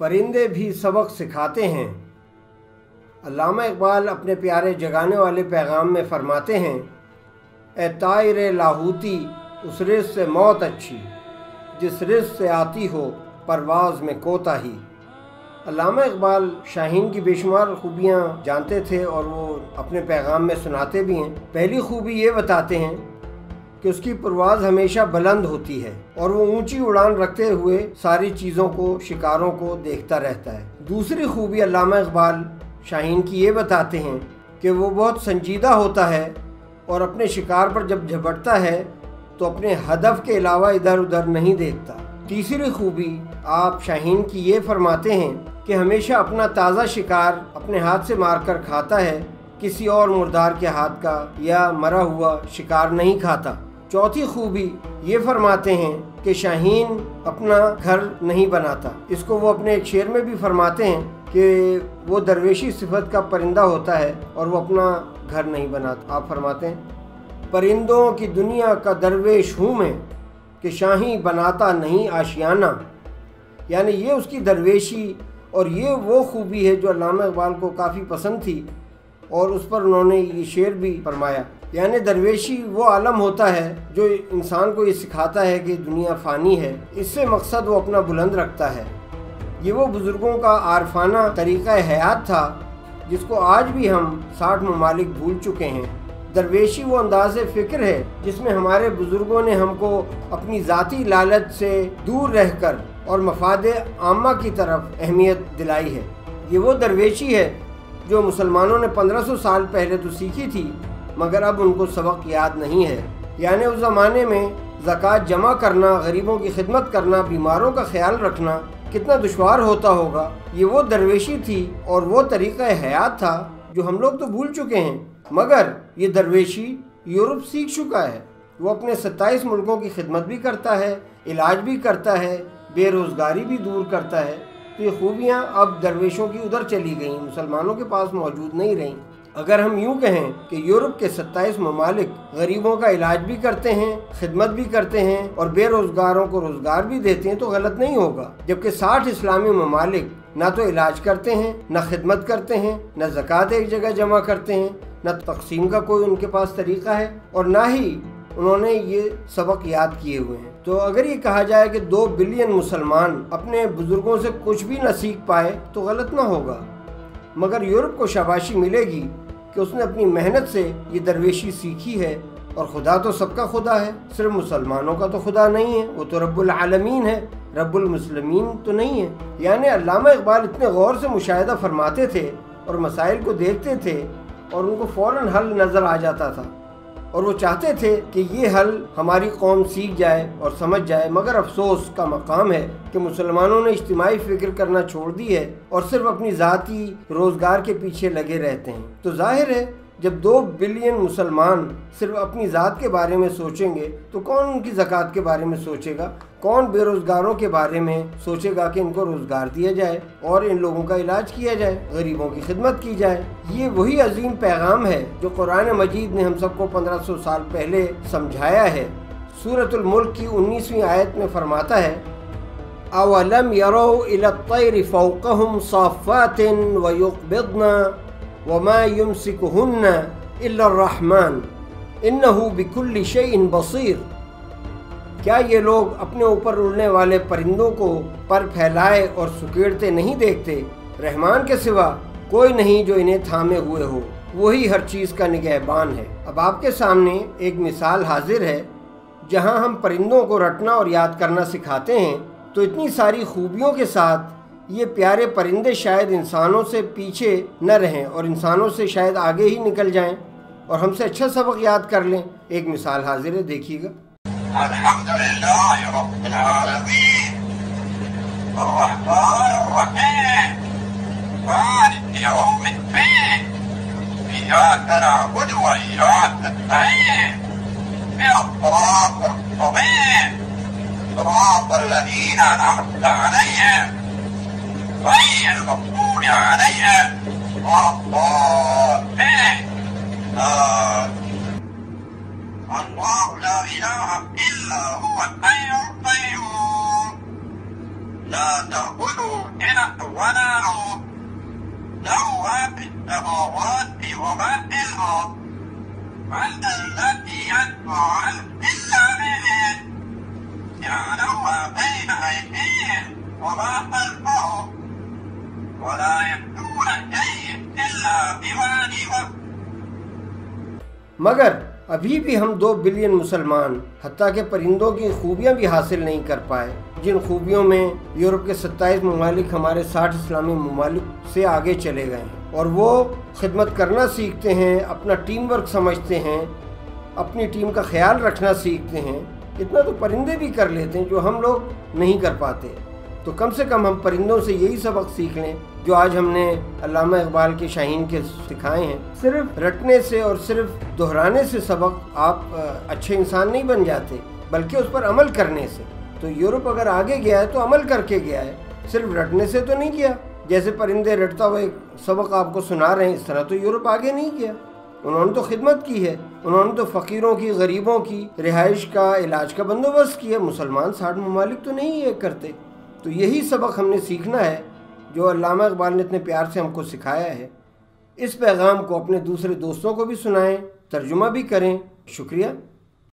परिंदे भी सबक सिखाते हैं। अल्लामा इकबाल अपने प्यारे जगाने वाले पैगाम में फरमाते हैं, ए तायर लाहूती उस रिज़्क़ से मौत अच्छी, जिस रिज़्क़ से आती हो परवाज़ में कोताही। अल्लामा इकबाल शाहीन की बेशुमार खूबियाँ जानते थे और वो अपने पैगाम में सुनाते भी हैं। पहली खूबी ये बताते हैं कि उसकी परवाज़ हमेशा बुलंद होती है और वो ऊंची उड़ान रखते हुए सारी चीज़ों को, शिकारों को देखता रहता है। दूसरी खूबी अल्लामा इकबाल शाहीन की ये बताते हैं कि वो बहुत संजीदा होता है और अपने शिकार पर जब झपटता है तो अपने हदफ के अलावा इधर उधर नहीं देखता। तीसरी खूबी आप शाहीन की ये फरमाते हैं कि हमेशा अपना ताज़ा शिकार अपने हाथ से मारकर खाता है, किसी और मुर्दार के हाथ का या मरा हुआ शिकार नहीं खाता। चौथी खूबी ये फरमाते हैं कि शाहीन अपना घर नहीं बनाता। इसको वो अपने एक शेर में भी फरमाते हैं कि वो दरवेशी सिफत का परिंदा होता है और वो अपना घर नहीं बनाता। आप फरमाते हैं, परिंदों की दुनिया का दरवेश हूँ मैं कि शाही बनाता नहीं आशियाना। यानी ये उसकी दरवेशी और ये वो खूबी है जो अल्लामा इकबाल को काफ़ी पसंद थी और उस पर उन्होंने ये शेर भी फरमाया। यानी दरवेशी वो आलम होता है जो इंसान को ये सिखाता है कि दुनिया फ़ानी है, इससे मकसद वो अपना बुलंद रखता है। ये वो बुज़ुर्गों का आरफाना तरीक़ा हयात था जिसको आज भी हम 60 ममालिक भूल चुके हैं। दरवेशी वो अंदाज़ फ़िक्र है जिसमें हमारे बुज़ुर्गों ने हमको अपनी ज़ाती लालच से दूर रहकर और मफादे आम्मा की तरफ अहमियत दिलाई है। ये वो दरवेशी है जो मुसलमानों ने 1500 साल पहले तो सीखी थी मगर अब उनको सबक याद नहीं है। यानी उस ज़माने में ज़कात जमा करना, गरीबों की खिदमत करना, बीमारों का ख्याल रखना कितना दुश्वार होता होगा। ये वो दरवेशी थी और वो तरीक़ा हयात था जो हम लोग तो भूल चुके हैं, मगर ये दरवेशी यूरोप सीख चुका है। वो अपने 27 मुल्कों की खिदमत भी करता है, इलाज भी करता है, बेरोज़गारी भी दूर करता है। तो ये खूबियाँ अब दरवेशों की उधर चली गईं, मुसलमानों के पास मौजूद नहीं रहीं। अगर हम यूँ कहें कि यूरोप के 27 ममालिक गरीबों का इलाज भी करते हैं, खिदमत भी करते हैं और बेरोज़गारों को रोज़गार भी देते हैं तो गलत नहीं होगा। जबकि 60 इस्लामी ममालिक ना तो इलाज करते हैं, ना खिदमत करते हैं, ना ज़कात एक जगह जमा करते हैं, ना तकसीम का कोई उनके पास तरीक़ा है और ना ही उन्होंने ये सबक याद किए हुए हैं। तो अगर ये कहा जाए कि 2 बिलियन मुसलमान अपने बुज़ुर्गों से कुछ भी न सीख पाए तो गलत ना होगा, मगर यूरोप को शाबाशी मिलेगी कि उसने अपनी मेहनत से ये दरवेशी सीखी है। और खुदा तो सबका खुदा है, सिर्फ मुसलमानों का तो खुदा नहीं है, वो तो रब्बुल आलमीन है, रब्बुल मुस्लिमीन तो नहीं है। यानी अल्लामा इकबाल इतने गौर से मुशाहिदा फरमाते थे और मसाइल को देखते थे और उनको फ़ौरन हल नज़र आ जाता था और वो चाहते थे कि ये हल हमारी कौम सीख जाए और समझ जाए। मगर अफसोस का मकाम है कि मुसलमानों ने इज्तिमाई फ़िक्र करना छोड़ दी है और सिर्फ अपनी ज़ाती रोज़गार के पीछे लगे रहते हैं। तो जाहिर है जब 2 बिलियन मुसलमान सिर्फ अपनी ज़ात के बारे में सोचेंगे तो कौन उनकी ज़कात के बारे में सोचेगा, कौन बेरोज़गारों के बारे में सोचेगा कि इनको रोज़गार दिया जाए और इन लोगों का इलाज किया जाए, गरीबों की खिदमत की जाए। ये वही अजीम पैगाम है जो कुरान मजीद ने हम सबको 1500 साल पहले समझाया है। सूरतुल मुल्क की 19वीं आयत में फरमाता है, अवलम यरौ इला तैरि फौक़हुम साफ़ातिन व युक़बिदन वमा युमसिकुहुन्न इल्ला अर्रहमान इन्नहु बिकुल्लि शैइन बसीर। क्या ये लोग अपने ऊपर उड़ने वाले परिंदों को पर फैलाए और सुकेड़ते नहीं देखते? रहमान के सिवा कोई नहीं जो इन्हें थामे हुए हो, वही हर चीज़ का निगहबान है। अब आपके सामने एक मिसाल हाजिर है जहां हम परिंदों को रटना और याद करना सिखाते हैं, तो इतनी सारी खूबियों के साथ ये प्यारे परिंदे शायद इंसानों से पीछे न रहें और इंसानों से शायद आगे ही निकल जाएं और हमसे अच्छा सबक याद कर लें। एक मिसाल हाजिर है, देखिएगा। غير المغضوب عليهم ولا الضالين. الله لا إله إلا هو الحي القيوم لا تأخذه سنة والذي يتبع إلا به يعلم ما بين أيديهم وما خلفهم ولا يأتون شيء إلا بما علم. مگر ابھی بھی ہم 2 بلین مسلمان حتیٰ کہ پرندوں کی خوبیاں بھی حاصل نہیں کر پائے، جن خوبیوں میں یورپ کے 27 ممالک ہمارے 60 اسلامی ممالک سے آگے چلے گئے ہیں، اور وہ خدمت کرنا سیکھتے ہیں، اپنا ٹیم ورک سمجھتے ہیں، اپنی ٹیم کا خیال رکھنا سیکھتے ہیں. اتنا تو پرندے بھی کر لیتے ہیں جو ہم لوگ نہیں کر پاتے. تو کم سے کم ہم پرندوں سے یہی سبق سیکھ لیں جو آج ہم نے علامہ اقبال کے شاہین کے سکھائے ہیں. صرف رٹنے سے اور صرف دہرانے سے سبق آپ اچھے انسان نہیں بن جاتے، بلکہ اس پر عمل کرنے سے. تو یورپ اگر آگے گیا ہے تو عمل کر کے گیا ہے، صرف رٹنے سے تو نہیں گیا. جیسے پرندے رٹتا ہوئے سبق آپ کو سنا رہے ہیں، اس طرح تو یورپ آگے نہیں گیا. انہوں نے تو خدمت کی ہے، انہوں نے تو فقیروں کی، غریبوں کی رہائش کا، علاج کا بندوبست کیا. مسلمان 60 ممالک تو نہیں یہ کرتے. تو یہی سبق ہم نے سیکھنا ہے جو علامہ اقبال نے اتنے پیار سے ہم کو سکھایا ہے. اس پیغام کو اپنے دوسرے دوستوں کو بھی سنائیں، ترجمہ بھی کریں. شکریہ.